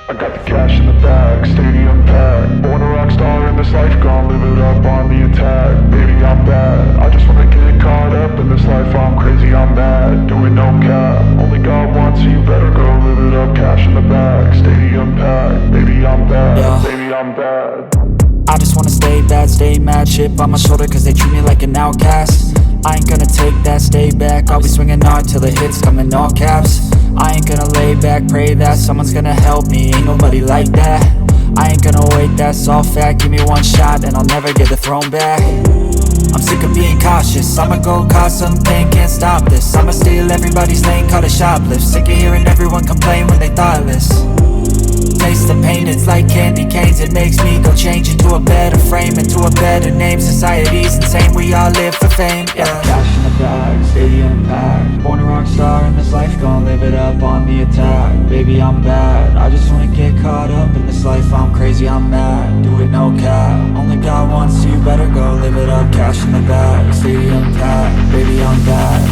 I got the cash in the bag, stadium packed. Born a rock star in this life, gon' live it up on the attack. Baby, I'm bad, I just wanna get caught up in this life. I'm crazy, I'm mad, doing no cap. Only got one, so you better go live it up. Cash in the bag, stadium packed. Baby, I'm bad, baby, I'm bad. I just wanna stay bad, stay mad. Chip on my shoulder cause they treat me like an outcast. I ain't gonna take that, stay back. I'll be swinging hard till the hits come in all caps. I ain't gonna lay back, pray that someone's gonna help me. Ain't nobody like that. I ain't gonna wait, that's all fact. Give me one shot and I'll never get the throne back. I'm sick of being cautious, I'ma go cause something, can't stop this. I'ma steal everybody's lane, call it shoplift. Sick of hearing everyone complain when they thoughtless. Taste the pain, it's like candy canes. It makes me go change into a better frame, into a better name. Society's insane, we all live for fame, yeah. Cash in the bag, stadium packed. Born a rock star in this life, gon' live it up on the attack. Baby, I'm bad, I just wanna get caught up in this life. I'm crazy, I'm mad, do it no cap. Only got one, so you better go live it up. Cash in the bag, stadium packed. Baby, I'm bad,